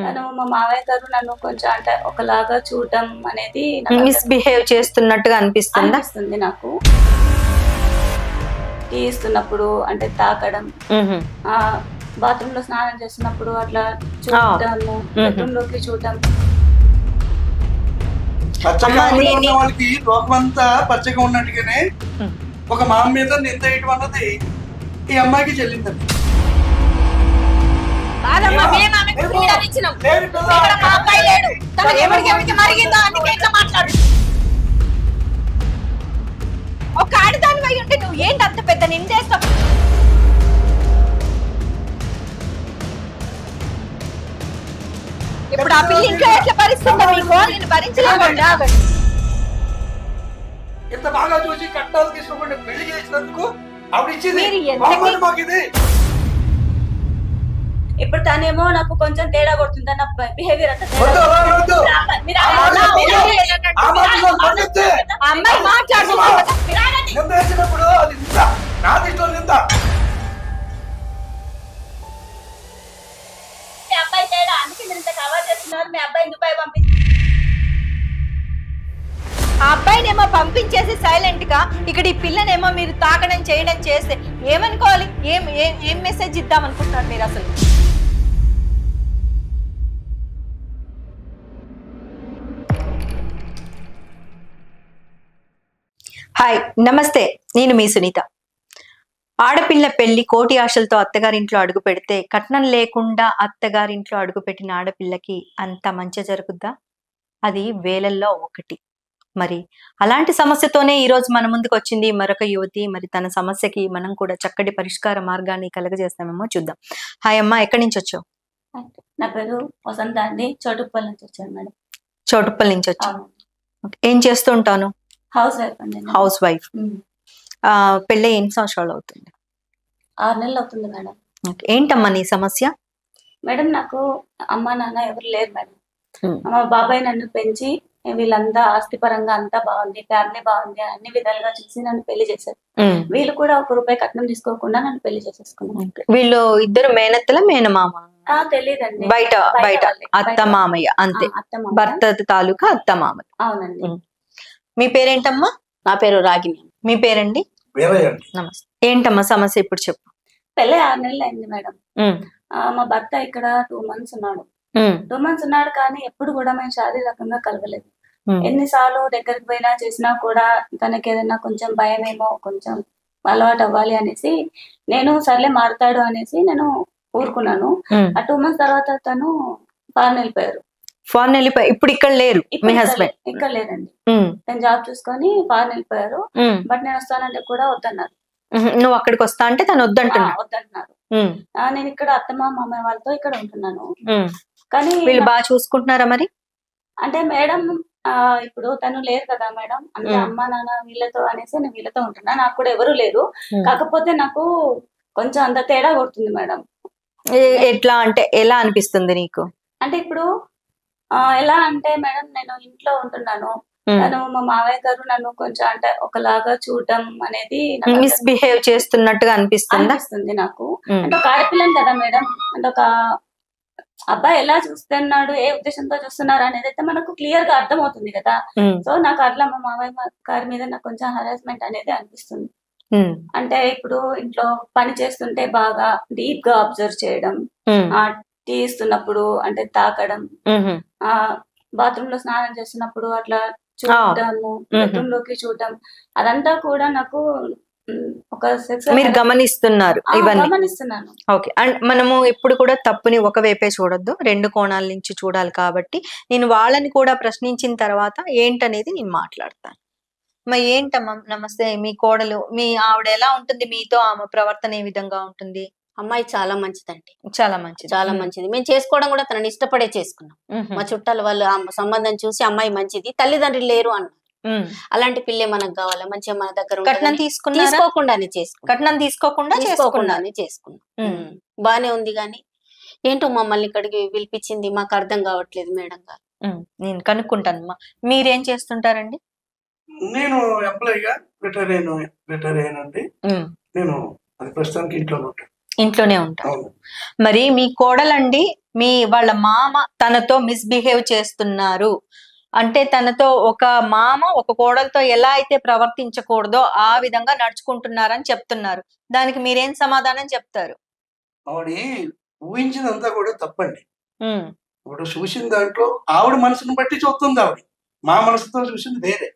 తను మా మావయ్య గారు నన్ను కొంచెం అంటే ఒకలాగా చూడటం అనేది మిస్బిహేవ్ చేస్తున్నట్టుగా అనిపిస్తుంది నాకు. టీ ఇస్తున్నప్పుడు అంటే తాకడం, బాత్రూమ్ లో స్నానం చేస్తున్నప్పుడు అట్లా చూడటము, బెడ్రూమ్ లోకి చూడటం. వాళ్ళకి లోకమంతా పచ్చగా ఉన్నట్టుగానే ఒక మామ మీద నింద వేయటం అన్నది ఈ అమ్మాయికి చెల్లిందండి. ఒక ఆడదాని వై ఉంటే నువ్వు ఏంటి అంత పెద్ద నిందేస్తావు? ఇప్పుడు ఆ పిల్ల ఇంట్లో ఎట్లా భరిస్తుందో మీకు నేను భరించలేకుండా. ఇంత బాగా చూసి కట్టాలు తీసుకోకుండా పెళ్లి చేసినందుకు ఆవిడ ఇచ్చింది. ఇప్పుడు తనేమో నాకు కొంచెం తేడా కొడుతుంది అన్న బిహేవియర్ అంతా. అమ్మాయి మాట్లాడుతున్నప్పుడు మీ అబ్బాయి తేడా అందుకే మీరు ఇంత కవర్ చేస్తున్నారు. మీ అబ్బాయి దుబాయ్ పంపించి ఆ అబ్బాయినేమో పంపించేసి సైలెంట్ గా ఇక్కడ ఈ పిల్లనేమో మీరు తాకడం చేయడం చేస్తే ఏమనుకోవాలి? ఏం మెసేజ్ ఇద్దాం అనుకుంటున్నారు మీరు అసలు? హాయ్, నమస్తే. నేను మీ సునీత. ఆడపిల్ల పెళ్లి కోటి ఆశలతో అత్తగారింట్లో అడుగు పెడితే కట్నం లేకుండా అత్తగారింట్లో అడుగు పెట్టిన ఆడపిల్లకి అంత మంచి జరుగుద్దా? అది వేలల్లో ఒకటి. మరి అలాంటి సమస్యతోనే ఈరోజు మన ముందుకు వచ్చింది మరొక యువతి. మరి తన సమస్యకి మనం కూడా చక్కటి పరిష్కార మార్గాన్ని కలగజేస్తామేమో చూద్దాం. హాయ్ అమ్మా, ఎక్కడి నుంచి వచ్చావు? నా పేరు వసంత అండి, చోటుప్పల్ నుంచి వచ్చాను మేడం. చోటుప్పల్ నుంచి వచ్చాను. ఏం చేస్తూ ఉంటాను? హౌస్ వైఫ్ అండి. House wife. పెళ్ళి ఎన్ని సంవత్సరాలు అవుతుంది? 6 నెలలు అవుతుంది మేడం. ఏంటమ్మా నీ సమస్య? మేడం నాకు అమ్మ నాన్న ఎవరు లేరు మేడం. మా బాబాయ్ నన్ను పెంచి వీళ్ళంతా ఆస్తి పరంగా అంతా బాగుంది, ఫ్యామిలీ బాగుంది, అన్ని విధాలుగా చూసి నన్ను పెళ్లి చేశారు. వీళ్ళు కూడా 1 రూపాయి కట్నం తీసుకోకుండా నన్ను పెళ్లి చేసేసుకున్నాను. వీళ్ళు ఇద్దరు మేనత్తల మేనమామ? తెలీదండి. బయట అత్త మామయ్య అంతే, భర్త తాలూకా అత్త మామయ్య. అవునండి. మీ పేరేంటమ్మా? నా పేరు రాగిణి. మీ పేరండి? నమస్తే. ఏంటమ్మా సమస్య ఇప్పుడు చెప్పు. పెళ్ళి 6 నెలలు అయింది మేడం. మా భర్త ఇక్కడ 2 మంత్స్ ఉన్నాడు. 2 మంత్స్ ఉన్నాడు కానీ ఎప్పుడు కూడా మేము శారీరకంగా కలవలేదు. ఎన్నిసార్లు దగ్గరికి పోయినా చేసినా కూడా తనకి ఏదైనా కొంచెం భయమేమో, కొంచెం అలవాటు అవ్వాలి అనేసి నేను సర్లే మారుతాడు అనేసి నేను ఊరుకున్నాను. ఆ 2 మంత్స్ తర్వాత తను ఫారెన్ వెళ్ళిపోయారు. ఫారెన్ వెళ్ళిపోయి ఇప్పుడు ఇక్కడ లేరు మీ హస్బెండ్? ఇక్కడ లేరండి. నేను జాబ్ చూసుకొని ఫారెన్ వెళ్ళిపోయారు. బట్ నేను వస్తానంటే కూడా వద్దన్నారు. నువ్వు అక్కడికి వస్తా అంటే తను వద్దంటున్నారు. నేను ఇక్కడ అత్తమ్మ మామయ్య వాళ్ళతో ఇక్కడ ఉంటున్నాను. కానీ వీళ్ళు బాగా చూసుకుంటున్నారా మరి? అంటే మేడం ఇప్పుడు తను లేరు కదా మేడం, అంటే అమ్మ నాన్న వీళ్ళతో అనేసి నేను వీళ్ళతో ఉంటున్నా. నాకు కూడా ఎవరు లేరు. కాకపోతే నాకు కొంచెం అంత తేడా కొడుతుంది మేడం. ఎట్లా అంటే ఎలా అనిపిస్తుంది నీకు? అంటే ఇప్పుడు ఎలా అంటే మేడం, నేను ఇంట్లో ఉంటున్నాను, తను మా మావయ్య గారు నన్ను కొంచెం అంటే ఒకలాగా చూడటం అనేది మిస్బిహేవ్ చేస్తున్నట్టుగా అనిపిస్తుంది నాకు. అంటే ఒక ఆడపిల్లని కదా మేడం, అంటే ఒక అబ్బాయి ఎలా చూస్తున్నాడు, ఏ ఉద్దేశంతో చూస్తున్నారు అనేది అయితే మనకు క్లియర్ గా అర్థమవుతుంది కదా. సో నాకు అట్లా మా మావయ్య గారి మీద నాకు కొంచెం హరాస్మెంట్ అనేది అనిపిస్తుంది. అంటే ఇప్పుడు ఇంట్లో పని చేస్తుంటే బాగా డీప్ గా అబ్జర్వ్ చేయడం, టీ ఇస్తున్నప్పుడు అంటే తాకడం, బాత్రూమ్ లో స్నానం చేస్తున్నప్పుడు అట్లా చూడటము, బెడ్రూమ్ లోకి చూడటం, అదంతా కూడా నాకు ఒక మీరు గమనిస్తున్నారు ఇవన్నీ? గమనిస్తున్నాను. ఓకే. అండ్ మనము ఎప్పుడు కూడా తప్పుని ఒక వైపే చూడొద్దు, 2 కోణాల నుంచి చూడాలి. కాబట్టి నేను వాళ్ళని కూడా ప్రశ్నించిన తర్వాత ఏంటనేది నేను మాట్లాడతాను. మరి ఏంటమ్మా నమస్తే, మీ కోడలు మీ ఆవిడ ఎలా ఉంటుంది మీతో? ఆమె ప్రవర్తన ఏ విధంగా ఉంటుంది? అమ్మాయి చాలా మంచిదండి. చాలా మంచిది. చాలా మంచిది. మేము చేసుకోవడం కూడా తనని ఇష్టపడే చేసుకున్నాం. మా చుట్టాల వాళ్ళు సంబంధం చూసి అమ్మాయి మంచిది, తల్లిదండ్రులు లేరు అన్నారు. అలాంటి పిల్లే మనకు కావాలి, మంచిగా మన దగ్గర కట్నం తీసుకోకుండానే చేసుకున్నాం. కట్నం తీసుకోకుండానే చేసుకున్నాం. బానే ఉంది కానీ ఏంటో మమ్మల్ని ఇక్కడికి పిలిపించింది మాకు అర్థం కావట్లేదు మేడం గారు. నేను కనుక్కుంటానమ్మా. మీరేం చేస్తుంటారండి? నేను ఎంప్లాయీగా రిటైర్ అయ్యానండి. నేను అది ప్రస్తుతానికి ఇంట్లో ఉంటాను. ఇంట్లోనే ఉంటారు. మరి మీ కోడలండి వాళ్ళ మామ తనతో మిస్బిహేవ్ చేస్తున్నారు అంటే, తనతో ఒక మామ ఒక కోడలతో ఎలా అయితే ప్రవర్తించకూడదో ఆ విధంగా నడుచుకుంటున్నారని చెప్తున్నారు. దానికి మీరేం సమాధానం చెప్తారు? ఆవిడ ఊహించినంతా కూడా తప్పండి. ఇప్పుడు చూసిన దాంట్లో ఆవిడ మనసును బట్టి చూస్తుంది. ఆవిడ మా మనసుతో చూసింది వేరే.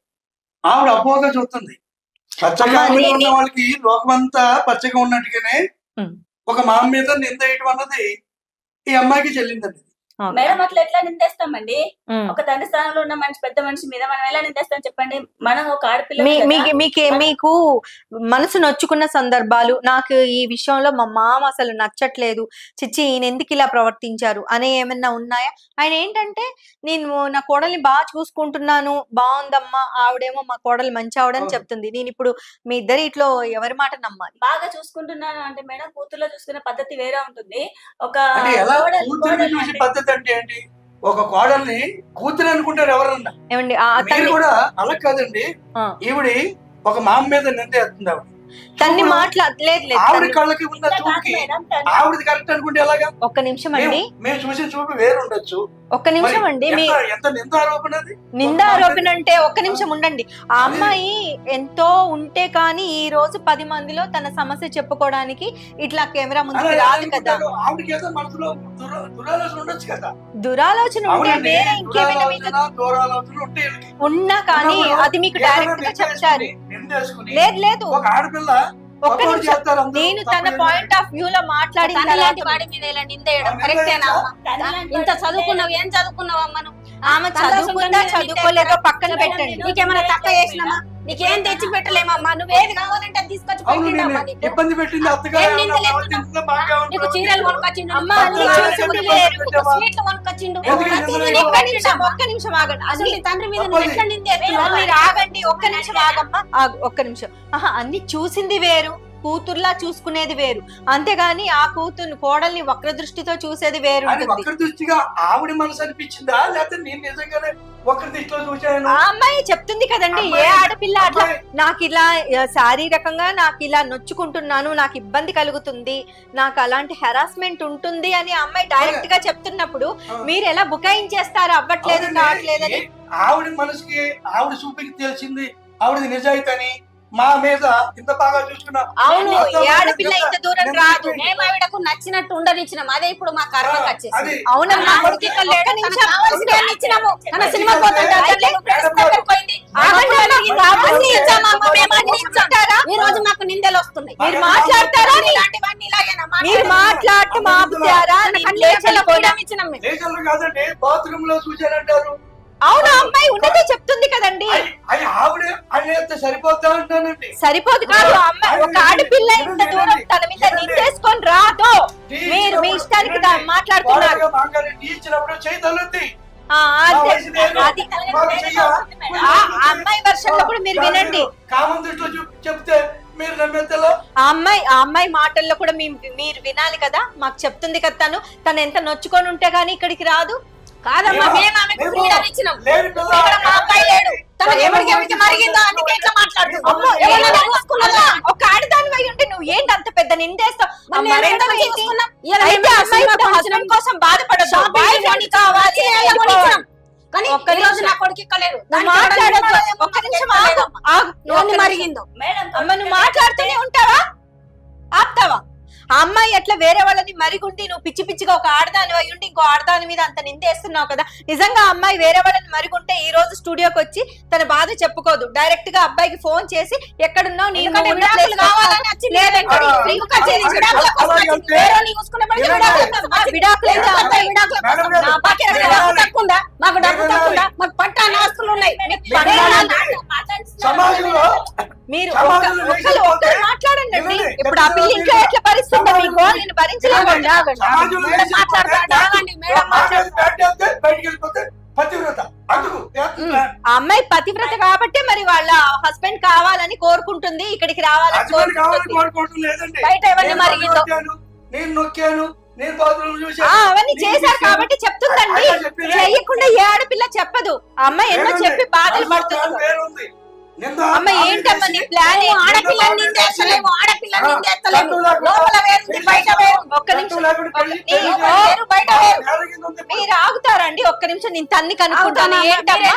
ఆవిడ అపోగా చూస్తుంది. పచ్చగా ఉన్న వాళ్ళకి లోకమంతా పచ్చగా ఉన్నట్టుగానే ఒక మామ మీద నింద వేయటం అన్నది ఈ అమ్మాయికి చెల్లిందండి. మేడం అట్లా ఎట్లా నిందేస్తామండి? ఒక తండ్రి స్థానంలో ఉన్న మనిషి, పెద్ద మనిషి మీద మనం ఎలా నిందేస్తాం చెప్పండి? మనం ఒక ఆడపిల్ల. మీకు మనసు నొచ్చుకున్న సందర్భాలు, నాకు ఈ విషయంలో మా మామ అసలు నచ్చట్లేదు, చిచ్చి ఈయన ఎందుకు ఇలా ప్రవర్తించారు అనే ఏమన్నా ఉన్నాయా? ఆయన ఏంటంటే, నేను నా కోడల్ని బాగా చూసుకుంటున్నాను, బాగుందమ్మా, ఆవిడేమో మా కోడలు మంచి ఆవిడని చెప్తుంది. నేను ఇప్పుడు మీ ఇద్దరి ఇట్లో ఎవరి మాట నమ్మాలి? బాగా చూసుకుంటున్నాను అంటే మేడం, కూతుర్లో చూసుకునే పద్ధతి వేరే ఉంటుంది. ఒక పద్ధతి అంటే ఏంటి? ఒక కోడల్ని కూతురు అనుకుంటారు ఎవరన్నా. ఏమండి కూడా అలా కాదండి. ఈవిడి ఒక మామ మీద నిందేస్తుంది. ఆవిడ తన్ని మాట్లాడలేదు. ఆవిడ కళ్ళకి ఉన్న చూపుకి ఆవిడది కరెక్ట్ అనుకుంటే ఎలాగా? ఒక్క నిమిషం అండి, మేము చూసిన చూపు వేరు ఉండొచ్చు. ఒక్క నిమిషం అండి, నింద ఆరోపణ అంటే ఒక్క నిమిషం ఉండండి. ఆ అమ్మాయి ఎంతో ఉంటే కానీ ఈ రోజు 10 మందిలో తన సమస్య చెప్పుకోవడానికి ఇట్లా కెమెరా ముందుకు రాదు కదా. దురాలోచన ఉంటే వేరే ఇంకేమైనా ఉన్నా కానీ అది మీకు డైరెక్ట్ గా చెప్తారు. లేదు ఒక్క నిమిషం, నేను తన పాయింట్ ఆఫ్ వ్యూ లో మాట్లాడిన వాడి మీద ఇలా నిందేయడం కరెక్టేనా? ఇంత చదువుకున్నావు, ఏం చదువుకున్నావు అమ్మ? ఆమె చదువుకుందా చదువుకోలేదో పక్కన పెట్టండి. నీకేమైనా తక్కువ చేసినామా? నీకేం తెచ్చి పెట్టలేమమ్మా? నువ్వేది కావాలంటే అది తీసుకొచ్చి పెట్టిండమ్మా. ఇబ్బంది పెట్టింది నీకు చీరలు కొనుకొచ్చిండు, స్వీట్లు కొనుకొచ్చిండు. ఒక్క నిమిషం ఆగండి. అసలు నీ తండ్రి మీద నువ్వు ఎట్లా నిందేస్తున్నావు? మీరు ఆగండి, ఒక్క నిమిషం ఆగమ్మా, ఒక్క నిమిషం. అన్ని చూసింది వేరు, కూతుర్లా చూసుకునేది వేరు, అంతేగాని ఆ కూతురు కోడల్ని వక్ర దృష్టితో చూసేది వేరు. వక్ర దృష్టిగా ఆవిడ మనసు అనిపించిందా, లేకపోతే నేను నిజంగానే వక్ర దృష్టిలో చూసాను? ఆ అమ్మాయి చెప్తుంది కదండి, ఏ ఆడపిల్ల అట్లా నాకు ఇలా శారీరకంగా నాకు ఇలా నొచ్చుకుంటున్నాను, నాకు ఇబ్బంది కలుగుతుంది, నాకు అలాంటి హెరాస్మెంట్ ఉంటుంది అని అమ్మాయి డైరెక్ట్ గా చెప్తున్నప్పుడు మీరు ఎలా బుకాయించేస్తారు? అవ్వట్లేదు కావట్లేదని. ఆవిడ మనసుకి ఆవిడ చూపికి తెలిసింది ఆవిడది నిజాయితీ అని. మా మీద ఇంత బాగా చూసుకున్నా. అవును, ఆడపిల్ల ఇంత దూరం రాదు. మేము ఆవిడకు నచ్చినట్టు ఉండనిచ్చినాం, అదే ఇప్పుడు మా కర్మకు వచ్చేసి. అవునమ్మా, ఇచ్చినాము. తన సినిమా ఈ రోజు మాకు నిందలు వస్తున్నాయి. మీరు మాట్లాడతారా? మీరు మాట్లాడటం ఆపుతారా? కాదండి, బాత్రూమ్ లో చూసానంటారు. అవును, అమ్మాయి ఉన్నదే చెప్తుంది కదండి. సరిపోతా అంటానండి. సరిపోదు కాదు, అమ్మాయి ఒక ఆడపిల్ల ఇంత దూరం తన మీద నిందేసుకొని రాదు. మీరు మీ ఇష్టానికి మాట్లాడుతున్నారు. అమ్మాయి వర్షంలో కూడా మీరు వినండి. చెప్తే ఆ అమ్మాయి మాటల్లో కూడా మీరు వినాలి కదా. మాకు చెప్తుంది కదా, తను ఎంత నొచ్చుకొని ఉంటే గానీ ఇక్కడికి రాదు. కాదమ్మా, మేము ఆమెకు ఫ్రీడమ్ ఇచ్చినాం. ఇక్కడ మా అబ్బాయి లేడు, తన ఎవరికి మరిగిందో అందుకే ఇట్లా మాట్లాడుతున్నాం. ఒక ఆడదాని అయి ఉంటే నువ్వు ఏంటి అంత పెద్ద నిందేస్తావు? కోసం బాధపడదు. మరిగిందో అమ్మ, నువ్వు మాట్లాడుతూనే ఉంటావా? ఆపుతావా? ఆ అమ్మాయి ఎట్లా వేరే వాళ్ళని మరిగుండి నువ్వు పిచ్చి పిచ్చిగా ఒక ఆడదాని అయి ఉండి ఇంకో ఆడదాని మీద అంత నిందేస్తున్నావు కదా. నిజంగా ఆ అమ్మాయి వేరే వాళ్ళని మరిగుంటే ఈ రోజు స్టూడియోకి వచ్చి తన బాధ చెప్పుకోదు. డైరెక్ట్ గా అబ్బాయికి ఫోన్ చేసి ఎక్కడున్నావు, నేను మీరు మాట్లాడండి. ఇప్పుడు ఆ పిల్ల ఇంట్లో ఎట్లా పరిస్థితుందో మీకు నేను భరించలేకుండా. ఆ అమ్మాయి పతివ్రత కాబట్టి మరి వాళ్ళ హస్బెండ్ కావాలని కోరుకుంటుంది, ఇక్కడికి రావాలని కోరుకుంటుంది. బయట ఎవరిని మరిగిందో అవన్నీ చేశారు కాబట్టి చెప్తుందండి. చెయ్యకుండా ఏ ఆడపిల్ల చెప్పదు. ఆ అమ్మాయి ఎన్నో చెప్పి బాధలు పడుతుంది. అమ్మ ఏంటమ్మా నీ ప్లాన్? ఆడపిల్లని నిందేస్తలేము, ఆడపిల్లని నిందేస్తలేము. లోపల వేరుంది, బయట వేరు. ఒక్క నిమిషం మీరు ఆగుతారండి? ఒక్క నిమిషం నేను తన్ని కనుక్కుంటాను. ఏంటమ్మా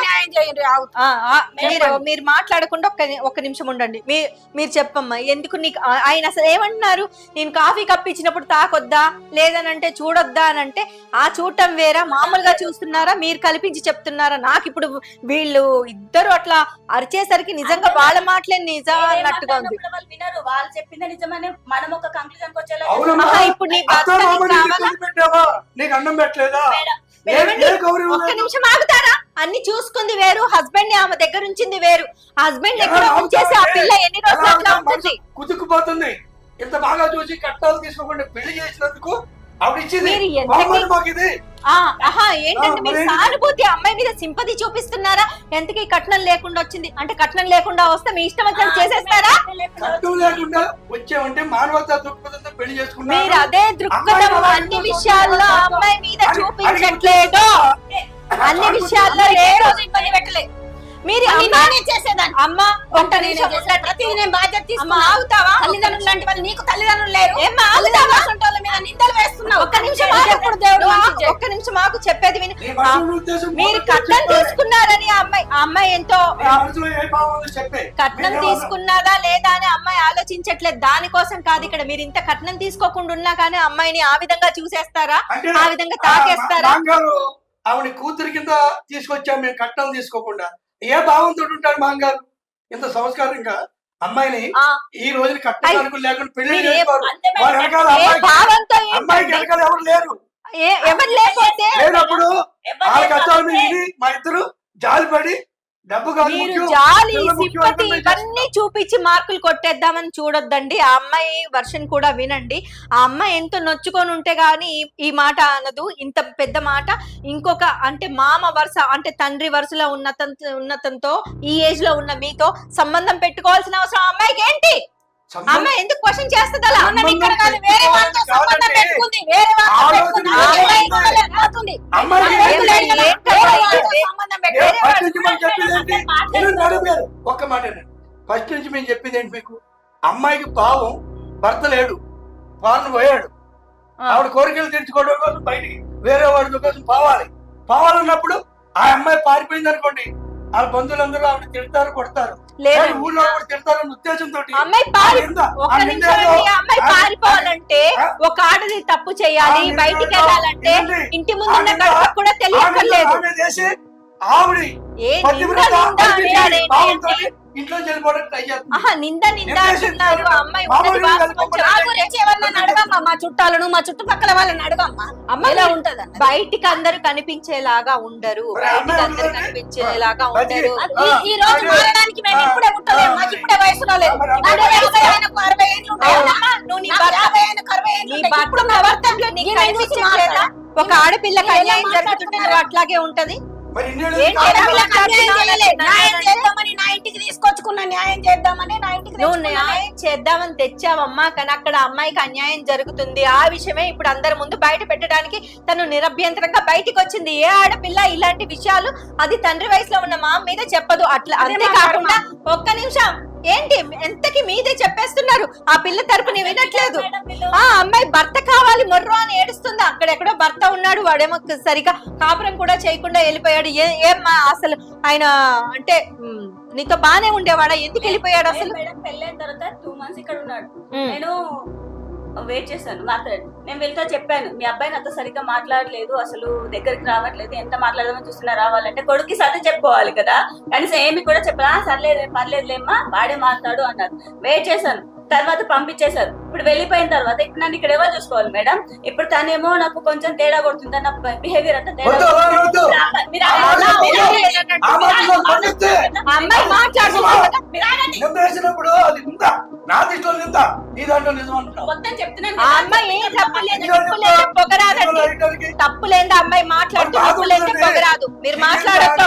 మీరు మాట్లాడకుండా ఒక్క నిమిషం ఉండండి. మీరు చెప్పమ్మా, ఎందుకు నీకు ఆయన అసలు ఏమంటున్నారు? నేను కాఫీ కప్ ఇచ్చినప్పుడు తాకొద్దా లేదనంటే చూడొద్దా అని అంటే, ఆ చూడటం వేరా, మామూలుగా చూస్తున్నారా, మీరు కల్పించి చెప్తున్నారా? నాకు ఇప్పుడు వీళ్ళు ఇద్దరు అట్లా అరిచేసరికి నిజంగా వాళ్ళ మాటలే నిజం అన్నట్టుగా ఉంది. వినరు, వాళ్ళు చెప్పింది నిజమని మనం ఒక కంక్లూజన్ వచ్చేలా. ఇప్పుడు నీ అన్నం పెట్టలేదా? ఒక్క నిమిషం ఆగుతారా? అన్ని చూసుకుంది వేరు, హస్బెండ్ ని ఆమె దగ్గర ఉంచింది వేరు. హస్బెండ్ దగ్గర ఉంచేసి ఆ పిల్ల ఎన్ని రోజులు అట్లా ఉంటుంది? కుదుకుపోతుంది. ఇంత బాగా చూసి కట్టాలు తీసుకోకుండా పెళ్లి చేసినందుకు ఏంటంటే మీరు సానుభూతి అమ్మాయి మీద సింపతి చూపిస్తున్నారా? ఎంతకీ కట్నం లేకుండా వచ్చింది అంటే, కట్నం లేకుండా వస్తే మీ ఇష్టం వచ్చినట్టు చేసేస్తారా? కట్నం లేకుండా వచ్చామంటే మానవతా దృక్పథంతో పెళ్లి చేసుకున్నారు. మీరు అదే దృక్పథం అన్ని విషయాల్లో అమ్మాయి మీద చూపించట్లేదు. అన్ని విషయాల్లో ఏ రోజు ఇబ్బంది పెట్టలేదు. మీరు చేసేదాన్ని అమ్మ ఒక్క నిమిషం బాధ్యత తీసుకున్నా. ఆగుతావా? తల్లిదండ్రులు లాంటి వాళ్ళు నీకు తల్లిదండ్రులు లేరు. నిందలు వేస్తున్నావు. ఒక్క నిమిషం ఒక్క నిమిషం మాకు చెప్పేది విని. మీరు కట్నం తీసుకున్నారని అమ్మాయి ఎంతో కట్నం తీసుకున్నదా లేదా అని అమ్మాయి ఆలోచించట్లేదు. దానికోసం కాదు ఇక్కడ. మీరు ఇంత కట్నం తీసుకోకుండా ఉన్నా కానీ అమ్మాయిని ఆ విధంగా చూసేస్తారా? ఆ విధంగా తాకేస్తారా? ఆవిడ కూతురి కింద తీసుకొచ్చాం మేము కట్నం తీసుకోకుండా. ఏ భావంతో ఉంటాడు మాంగారు? ఇంత సంస్కారంగా అమ్మాయిని ఈ రోజున కట్టడానికి లేకుండా పెళ్లి చేసుకోరు. వాళ్ళ వెనకాల అమ్మాయికి వెనకాల ఎవరు లేరు. ఎవరు లేనప్పుడు వాళ్ళ కష్టాలు ఇది మా ఇద్దరు జాలిపడి డబ్బు జాలి సింపతి ఇవన్నీ చూపించి మార్కులు కొట్టేద్దామని చూడొద్దండి. ఆ అమ్మాయి వర్షన్ కూడా వినండి. ఆ అమ్మాయి ఎంతో నొచ్చుకొని ఉంటే గాని ఈ మాట అనదు. ఇంత పెద్ద మాట ఇంకొక అంటే మామ వరుస అంటే తండ్రి వరుసలో ఉన్నతంతో ఈ ఏజ్ లో ఉన్న మీతో సంబంధం పెట్టుకోవాల్సిన అవసరం అమ్మాయికి ఏంటి? అమ్మాయి ఎందుకు క్వశ్చన్ చేస్తుంది అలా? ఇక్కడ కాదు, వేరే వాళ్ళతో సంబంధం పెట్టుకుంది, వేరే వాళ్ళతో పెట్టుకుంది. ఒక్క మాట ఫస్ట్ నుంచి మేము చెప్పేది ఏంటి మీకు? అమ్మాయికి పావం భర్త లేడు, పాలను పోయాడు. ఆవిడ కోరికలు తీర్చుకోవడం కోసం బయటికి వేరే వాడి కోసం పోవాలన్నప్పుడు ఆ అమ్మాయి పారిపోయింది అనుకోండి, వాళ్ళ బంధువులందరూ ఆవిడ తిడతారు, కొడతారు. ఊళ్ళో కూడా తిడతారన్న ఉద్దేశంతో అమ్మాయి పారిపోవాలంటే ఒక ఆడది తప్పు చేయాలి, బయటికి వెళ్ళాలంటే ఇంటి ముందున్న గడప కూడా తెలియక్కర్లేదు. ఆవిడ ఇంట్లో వెళ్ళిపోవడానికి ట్రై చేస్తుంది. నింద అంటున్నారు. అమ్మాయి అడగమ్మా, మా చుట్టాలను మా చుట్టుపక్కల వాళ్ళని అడగమ్మా. అమ్మాయిలా ఉంటది. బయటికి అందరు కనిపించేలాగా ఉండరు, బయటికి అందరు కనిపించేలాగా ఉండరు. ఈ రోజు మారడానికి మేము ఇప్పుడే పుట్టలేము, మాకు ఇప్పుడే వయసులో లేదు. ఒక ఆడపిల్లకి అన్యాయం జరుగుతుంది, అట్లాగే ఉంటది. న్యాయం చేద్దామని తెచ్చావమ్మా, కానీ అక్కడ అమ్మాయికి అన్యాయం జరుగుతుంది. ఆ విషయమే ఇప్పుడు అందరి ముందు బయట పెట్టడానికి తను నిరభ్యంతరంగా బయటికి వచ్చింది. ఏ ఆడపిల్ల ఇలాంటి విషయాలు అది తండ్రి వయసులో ఉన్న మా మీద చెప్పదు. అట్లా అంతేకాకుండా ఒక్క నిమిషం ఏంటి ఎంతకి మీదే చెప్పేస్తున్నారు. ఆ పిల్ల తరపుని వినట్లేదు. ఆ అమ్మాయి భర్త కావాలి మొర్రో అని ఏడుస్తుంది. అక్కడెక్కడో భర్త ఉన్నాడు, వాడేమో సరిగా కాపురం కూడా చేయకుండా వెళ్ళిపోయాడు. ఏమ్మా అసలు ఆయన అంటే నీతో బానే ఉండేవాడా? ఎందుకు వెళ్ళిపోయాడు అసలు? పెళ్ళైన తర్వాత 2 months ఇక్కడ ఉన్నాడు. నేను వెయిట్ చేశాను, మాట్లాడు. నేను వెళ్తా చెప్పాను, మీ అబ్బాయి నాతో సరిగ్గా మాట్లాడలేదు, అసలు దగ్గరికి రావట్లేదు, ఎంత మాట్లాడదామని చూస్తున్నా రావాలంటే కొడుకు సర్ది చెప్పుకోవాలి కదా. కనీసం ఏమి కూడా చెప్పా, సర్లేదు పర్లేదులేమ్మా వాడే మాట్లాడు అన్నారు. వెయిట్ చేశాను, తర్వాత పంపించేశారు. ఇప్పుడు వెళ్ళిపోయిన తర్వాత ఇప్పుడు నన్ను ఇక్కడ ఎవరు చూసుకోవాలి మేడం? ఇప్పుడు తనేమో నాకు కొంచెం తేడా కొడుతుంది, నా బిహేవియర్ అంతా తేడా. అమ్మాయి మాట్లాడుతున్నారు మొత్తం చెప్తున్నాను. అమ్మాయి తప్పు లేదు, అమ్మాయి మాట్లాడుతూ పొగరాదు. మీరు మాట్లాడద్దు.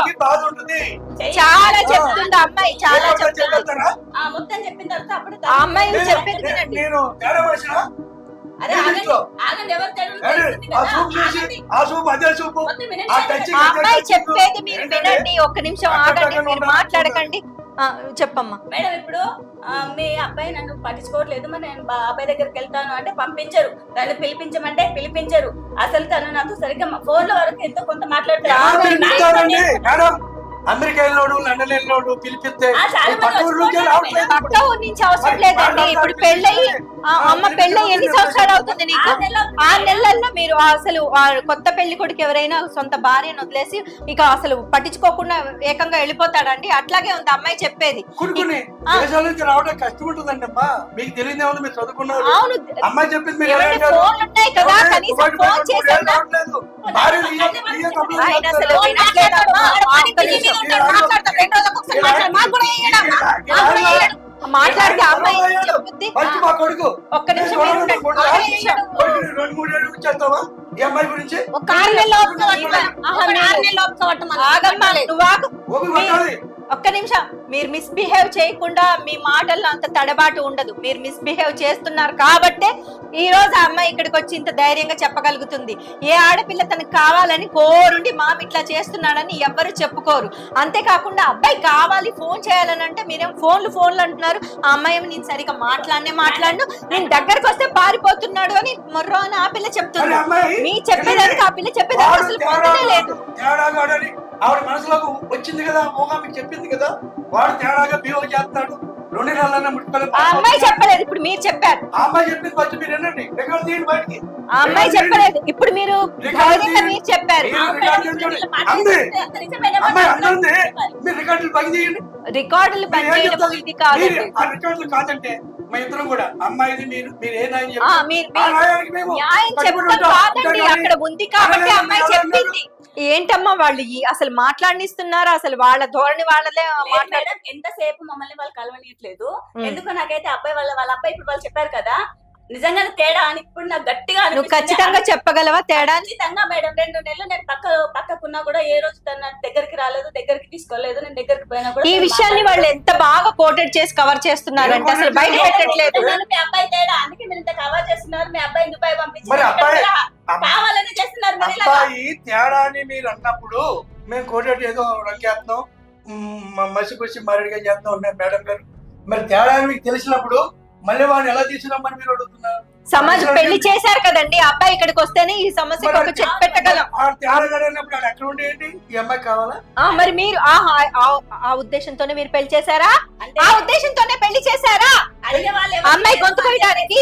చాలా చెప్తుంది అమ్మాయి, చాలా చెప్తుంది. మొత్తం చెప్పిన తర్వాత అప్పుడు అమ్మాయి చెప్పేది వినండి. అమ్మాయి చెప్పేది మీరు వినండి. ఒక్క నిమిషం ఆగండి, మీరు మాట్లాడకండి. చెప్పమ్మా. మేడం ఇప్పుడు మీ అబ్బాయి నన్ను పట్టించుకోవట్లేదు, మరి నేను అబ్బాయి దగ్గరికి వెళ్తాను అంటే పంపించరు, నన్ను పిలిపించమంటే పిలిపించరు. అసలు తను నాతో సరిగ్గా ఫోన్ లో వరకు ఎంతో కొంత మాట్లాడతారు. అమెరికా వెళ్ళోడు, లండన్ వెళ్ళోడు పిలిపిస్తే పక్క ఊరు నుంచి అవసరం లేదండి. ఇప్పుడు పెళ్ళయి అమ్మ పెళ్ళయి ఎన్ని సంవత్సరాలు అవుతుంది నీకు? 6 నెలల్లో మీరు అసలు కొత్త పెళ్లి కొడుకు ఎవరైనా సొంత భార్యను వదిలేసి ఇక అసలు పట్టించుకోకుండా ఏకంగా వెళ్ళిపోతాడండి. అట్లాగే ఉంది అమ్మాయి చెప్పేది. రావడం కష్టం ఉంటుందండి అమ్మా, మీకు తెలియదే ఉంది, మీరు చదువుకున్నారు. అవును, అమ్మాయి చెప్పింది ఫోన్లు ఉన్నాయి కదా, కనీసం ఫోన్ చేశారు. మాట్లాడితే అమ్మాయి చెప్తుంది. ఒక్క నిమిషం ఒక్క నిమిషం మీరు మిస్బిహేవ్ చేయకుండా మీ మాటల్లో అంత తడబాటు ఉండదు. మీరు మిస్బిహేవ్ చేస్తున్నారు కాబట్టే ఈ రోజు ఆ అమ్మాయి ఇక్కడికి వచ్చి ఇంత ధైర్యంగా చెప్పగలుగుతుంది. ఏ ఆడపిల్ల తనకు కావాలని కోరుండి మామ ఇట్లా చేస్తున్నాడని ఎవ్వరు చెప్పుకోరు. అంతేకాకుండా అబ్బాయి కావాలి ఫోన్ చేయాలని అంటే మీరేం ఫోన్లు అంటున్నారు. ఆ అమ్మాయి నేను సరిగా మాట్లాడను, నేను దగ్గరకు వస్తే పారిపోతున్నాడు అని మొర్రో అని ఆ పిల్ల చెప్తుంది. మీ చెప్పేదానికి ఆ పిల్ల చెప్పేదానికి అసలు పొందనే లేదు. ఆవిడ మనసులోకి వచ్చింది కదా, మోగా మీకు చెప్పింది కదా, వాడు తేడాగా బిహేవ్ చేస్తున్నాడు. 2 నెలలన్నా ముట్టుకోలేదు. ఆ అమ్మాయి చెప్పలేదు, ఇప్పుడు మీరు చెప్పారు. ఆ అమ్మాయి చెప్పింది ఫస్ట్ మీరు వినండి, రికార్డ్ తీయండి బయటికి. ఆ అమ్మాయి చెప్పలేదు, ఇప్పుడు మీరు ధైర్యంగా మీరు చెప్పారు. మీరు రికార్డులు పని చేయండి. రికార్డులు పని చేయడం ఇది కాదు. ఆ రికార్డులు కాదంటే మా ఇద్దరం కూడా అమ్మాయిది మీరు ఏ న్యాయం న్యాయం చెప్తాం కాదండి, అక్కడ ఉంది కాబట్టి అమ్మాయి చెప్పింది. ఏంటమ్మా వాళ్ళు అసలు మాట్లాడిస్తున్నారు, అసలు వాళ్ళ ధోరణి వాళ్ళదే మాట్లాడడం. ఎంతసేపు మమ్మల్ని వాళ్ళు కలవనియట్లేదు. ఎందుకో నాకైతే అబ్బాయి వాళ్ళ అబ్బాయి ఇప్పుడు వాళ్ళు చెప్పారు కదా, నిజంగా తేడా అని ఇప్పుడు నాకు గట్టిగా నువ్వు ఖచ్చితంగా చెప్పగలవా తేడా? ఖచ్చితంగా మేడం. 2 నెలలు నేను పక్కకున్నా కూడా ఏ రోజు తన దగ్గరికి రాలేదు, దగ్గరికి తీసుకోలేదు. నేను దగ్గరికి పోయినా కూడా ఈ విషయాన్ని వాళ్ళు ఎంత బాగా కోటెడ్ చేసి కవర్ చేస్తున్నారు అంటే అసలు బయట పెట్టట్లేదు. మీ అబ్బాయి తేడా అందుకే మీరు ఇంత కవర్ చేస్తున్నారు. మీ అబ్బాయి దుబాయ్ పంపించి కావాలని చేస్తున్నారు. అబ్బాయి తేడా అని మీరు అన్నప్పుడు మేము కోటెడ్ ఏదో రంగేస్తున్నాం, మసిపూసి మరిడిగా చేస్తున్నాం మేడం గారు. మరి తేడా మీకు తెలిసినప్పుడు మళ్ళీ వాడిని ఎలా తీసుకురమ్మని మీరు అడుగుతున్నారు? సమాజం పెళ్లి చేశారు కదండి, అబ్బాయి ఇక్కడికి వస్తేనే ఈ సమస్యకు ఒక చెక్ పెట్టగలం. ఎక్కడ ఉండేది ఈ అమ్మాయి కావాలా? మరి మీరు ఆ ఉద్దేశంతోనే మీరు పెళ్లి చేశారా? ఆ ఉద్దేశంతోనే పెళ్లి చేశారా? అమ్మాయి గొంతు కోయడానికి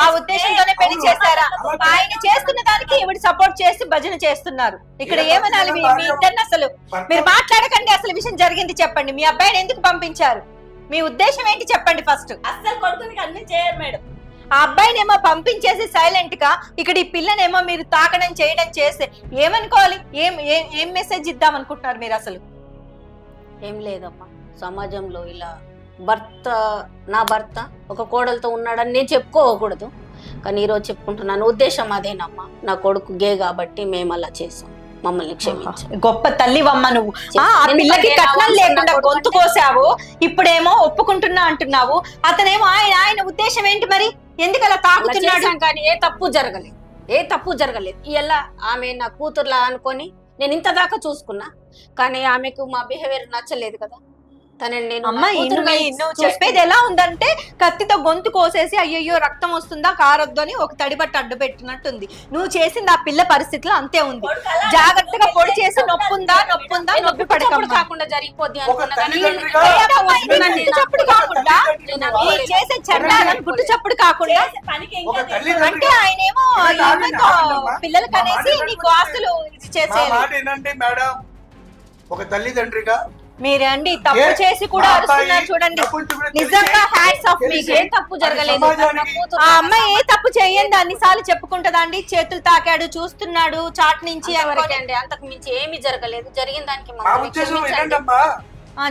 ఆ ఉద్దేశంతోనే పెళ్లి చేశారా? ఆయన చేస్తున్న దానికి ఇవిడ సపోర్ట్ చేసి భజన చేస్తున్నారు. ఇక్కడ ఏమనాలి మీ ఇద్దరిని? అసలు మీరు మాట్లాడకండి, అసలు విషయం జరిగింది చెప్పండి. మీ అబ్బాయిని ఎందుకు పంపించారు? మీ ఉద్దేశం ఏంటి చెప్పండి ఫస్ట్. అస్సలు కొడుకునికి అన్ని చేయరు మేడం. ఆ అబ్బాయినేమో పంపించేసి సైలెంట్ గా ఇక్కడ ఈ పిల్లనేమో మీరు తాకడం చేయడం చేస్తే ఏమనుకోవాలి? ఏం మెసేజ్ ఇద్దాం అనుకుంటున్నారు మీరు? అసలు ఏం లేదమ్మా, సమాజంలో ఇలా నా భర్త ఒక కోడలతో ఉన్నాడని నేను చెప్పుకోకూడదు, కానీ ఈరోజు చెప్పుకుంటున్నాను. ఉద్దేశం అదేనమ్మా, నా కొడుకు గే కాబట్టి మేము అలా చేసాం, మమ్మల్ని క్షమించు. గొప్ప తల్లివమ్మ నువ్వు. ఆ పిల్లకి కట్నం లేకుండా గొంతు కోసావు, ఇప్పుడేమో ఒప్పుకుంటున్నా అంటున్నావు. అతనేమో ఆయన ఉద్దేశం ఏంటి మరి? ఎందుకు అలా తాగుతున్నాడు? కానీ ఏ తప్పు జరగలేదు. ఇలా ఆమె నా కూతురులా అనుకొని నేను ఇంత దాకా చూసుకున్నా, కానీ ఆమెకు మా బిహేవియర్ నచ్చలేదు కదా. నువ్వు చెప్పేది ఎలా ఉందంటే కత్తితో గొంతు కోసేసి అయ్యయ్యో రక్తం వస్తుందా కారొద్దు అని ఒక తడిబట్ట అడ్డు పెట్టినట్టుంది. నువ్వు చేసింది ఆ పిల్ల పరిస్థితిలో అంతే ఉంది. జాగ్రత్తగా పొడి చేసి నొప్పుందా నొప్పి పడకుండా కాకుండా జరిగిపోద్ది చప్పుడు కాకుండా చేసే చండాలం గుట్టు చప్పుడు కాకుండా అంటే ఆయనేమో పిల్లలకి అనేసి నీకు ఆస్తులు చేసేయాలి. ఒక తల్లిదండ్రిగా మీరండి తప్పు చేసి కూడా అరుస్తున్నారు చూడండి. నిజంగా హ్యాట్స్ ఆఫ్ మీకు. ఏ తప్పు జరగలేదు. ఆ అమ్మాయి ఏ తప్పు చేయని అన్నిసార్లు చెప్పుకుంటదండి. చేతులు తాకాడు, చూస్తున్నాడు చాట్ నుంచి. ఎవరికండి అంతకు మించి ఏమీ జరగలేదు. జరిగిన దానికి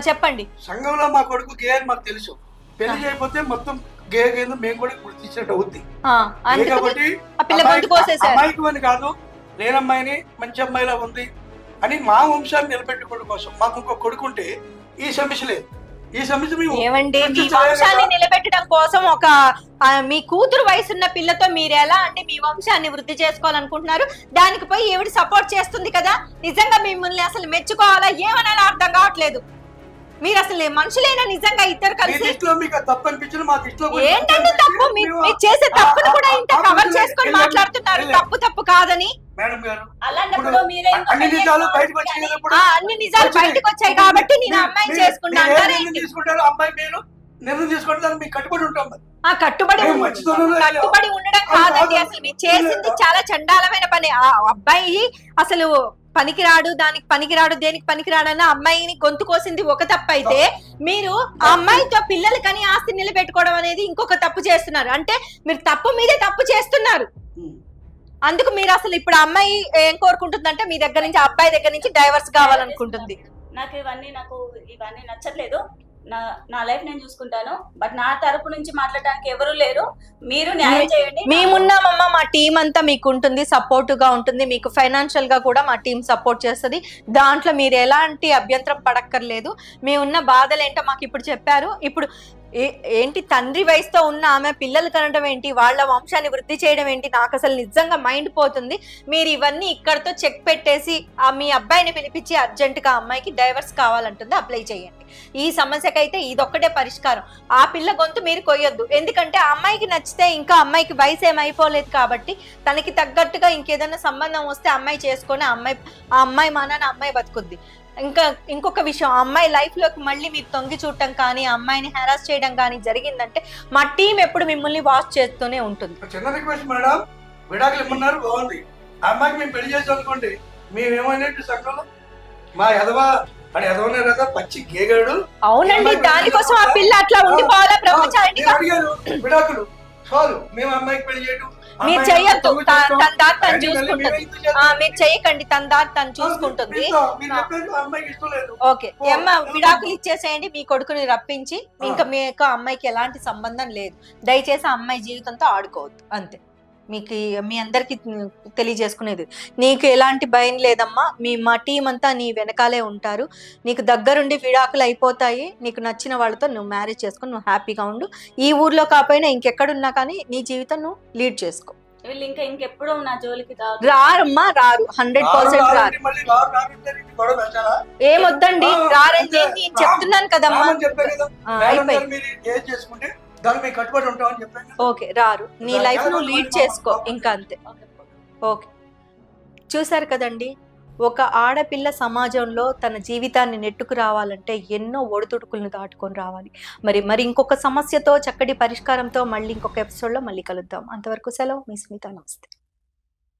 చెప్పండి. సంఘంలో మా కొడుకు గే అని మాకు తెలుసు. పెళ్లి చేయకపోతే మొత్తం గే కింద మేము కూడా గుర్తించినట్టు అవుద్ది కాబట్టి అమ్మాయికి అని కాదు, లేనమ్మాయిని మంచి అమ్మాయిలా ఉంది అని మా వంశాన్ని నిలబెట్టుకోవడం కోసం మాకు ఇంకో కొడుకుంటే ఈ సమస్య లేదు. ఈ సమస్య ఏమండి మీ వంశాన్ని నిలబెట్టడం కోసం ఒక మీ కూతురు వయసున్న పిల్లతో మీరు ఎలా అంటే మీ వంశాన్ని వృద్ధి చేసుకోవాలనుకుంటున్నారు? దానికి పోయి ఈవిడ సపోర్ట్ చేస్తుంది కదా. నిజంగా మిమ్మల్ని అసలు మెచ్చుకోవాలా ఏమనాలో అర్థం కావట్లేదు. మీరు అసలు మనుషులేనా నిజంగా ఇద్దరు మీ కలిసి? దృష్టిలో మీకు అది తప్పు అనిపించిన మా దృష్టిలో కొంచెం ఏంటండి తప్పు? మీరు చేసే తప్పును కూడా ఇంత కవర్ చేసుకొని మాట్లాడుతున్నారు తప్పు కాదని. మేడం గారు అలాంటప్పుడు మీరే ఇంకో అన్ని పెళ్లి నిజాలు చేసుకోవచ్చు బయటకు కానీ వచ్చినాయి ఇప్పుడు. అన్ని నిజాలు బయటకు వచ్చాయి కాబట్టి నేను అమ్మాయిని చేసుకున్నా మీరు ఏ అంటారా నిర్ణయం ఏంటి? తీసుకుంటారో అమ్మాయి మీరు నిర్ణయం తీసుకుంటే దానికి మీకు కట్టుబడి ఉంటాం మరి. ఆ కట్టుబడి మేము మంచితనంలో కట్టుబడి ఉండడం కాదండి, అసలు మీరు చేసింది చాలా చండాలమైన పని. ఆ అబ్బాయి అసలు పనికిరాడు, దానికి పనికిరాడు, దేనికి పనికిరాడన్న అమ్మాయిని గొంతు కోసింది ఒక తప్పు అయితే, మీరు ఆ అమ్మాయితో పిల్లలు కని ఆస్తి నిలబెట్టుకోవడం అనేది ఇంకొక తప్పు చేస్తున్నారు. అంటే మీరు తప్పు మీదే తప్పు చేస్తున్నారు. అందుకు మీరు అసలు ఇప్పుడు అమ్మాయి ఏం కోరుకుంటుందంటే మీ దగ్గర నుంచి, అబ్బాయి దగ్గర నుంచి డైవర్స్ కావాలనుకుంటుంది. నాకు ఇవన్నీ నచ్చట్లేదు. నా లైఫ్ నేను చూసుకుంటాను. బట్ నా తరపు నుంచి మాట్లాడడానికి ఎవరు లేరు. మీరు న్యాయం చేయండి. మేమున్నామమ్మా, మా టీం అంతా మీకు ఉంటుంది, సపోర్ట్ గా ఉంటుంది. మీకు ఫైనాన్షియల్ గా కూడా మా టీం సపోర్ట్ చేస్తుంది. దాంట్లో మీరు ఎలాంటి అభ్యంతరం పడక్కర్లేదు. మేమున్న బాధలు ఏంటో మాకు ఇప్పుడు చెప్పారు. ఇప్పుడు ఏంటి తండ్రి వయసుతో ఉన్న ఆమె పిల్లలు కనడం ఏంటి, వాళ్ళ వంశాన్ని వృద్ధి చేయడం ఏంటి, నాకు అసలు నిజంగా మైండ్ పోతుంది. మీరు ఇవన్నీ ఇక్కడతో చెక్ పెట్టేసి మీ అబ్బాయిని పిలిపించి అర్జెంటుగా అమ్మాయికి డైవర్స్ కావాలంటుంది, అప్లై చేయండి. ఈ సమస్యకైతే ఇదొక్కటే పరిష్కారం. ఆ పిల్ల గొంతు మీరు కొయ్యొద్దు. ఎందుకంటే ఆ అమ్మాయికి నచ్చితే, ఇంకా అమ్మాయికి వయసు ఏమైపోలేదు కాబట్టి తనకి తగ్గట్టుగా ఇంకేదైనా సంబంధం వస్తే అమ్మాయి చేసుకొని ఆ అమ్మాయి మానాన అమ్మాయి బతుకుద్ది. ఇంకొక విషయం, అమ్మాయి లైఫ్ లోకి మళ్ళీ మీరు తొంగి చూడటం కానీ, అమ్మాయిని హెరాస్ చేయడం కానీ జరిగిందంటే మా టీం ఎప్పుడు మిమ్మల్ని వాచ్ చేస్తూనే ఉంటుంది. చిన్న రిక్వెస్ట్ మేడం, విడాకులు ఇమ్మన్నారు బాగుంది. ఆ అమ్మాయికి మేము పెళ్లి చేసాం అనుకోండి, మేమేమైనట్టు సంఘంలో మా ఎదవా అని ఎదవనే కదా పచ్చి గేగాడు. అవునండి, దానికోసం ఆ పిల్ల అట్లా ఉండిపోవాలా బ్రహ్మచారి అడిగారు విడాకులు చాలు, మేము అమ్మాయికి పెళ్లి చేయడం మీరు చెయ్యొద్దు. తన దారి తను చూసుకుంటుంది. మీరు చెయ్యకండి, తన దారి తను చూసుకుంటుంది. ఓకే అమ్మ, విడాకులు ఇచ్చేసేయండి. మీ కొడుకుని రప్పించి, ఇంకా మీకు అమ్మాయికి ఎలాంటి సంబంధం లేదు. దయచేసి అమ్మాయి జీవితంతో ఆడుకోవద్దు, అంతే. మీకు మీ అందరికి తెలియజేసుకునేది, నీకు ఎలాంటి భయం లేదమ్మా. మా టీం అంతా నీ వెనకాలే ఉంటారు. నీకు దగ్గరుండి విడాకులు అయిపోతాయి. నీకు నచ్చిన వాళ్ళతో నువ్వు మ్యారేజ్ చేసుకుని నువ్వు హ్యాపీగా ఉండు. ఈ ఊర్లో కాకపోయినా ఇంకెక్కడున్నా కానీ నీ జీవితం నువ్వు లీడ్ చేసుకో. వీళ్ళు ఇంకెప్పుడు నా జోలికి రారమ్మా, రారు, 100% రారు. ఏమొద్దండి, రారని నేను చెప్తున్నాను కదమ్మా. ఓకే, రారు. నీ లైఫ్ నువ్వు లీడ్ చేసుకో, ఇంకా అంతే. ఓకే, చూసారు కదండి, ఒక ఆడపిల్ల సమాజంలో తన జీవితాన్ని నెట్టుకు రావాలంటే ఎన్నో ఒడిదుడుకులను దాటుకొని రావాలి. మరి ఇంకొక సమస్యతో, చక్కటి పరిష్కారంతో మళ్ళీ ఇంకొక ఎపిసోడ్లో మళ్ళీ కలుద్దాం. అంతవరకు సెలవు. మీ సునీత, నమస్తే.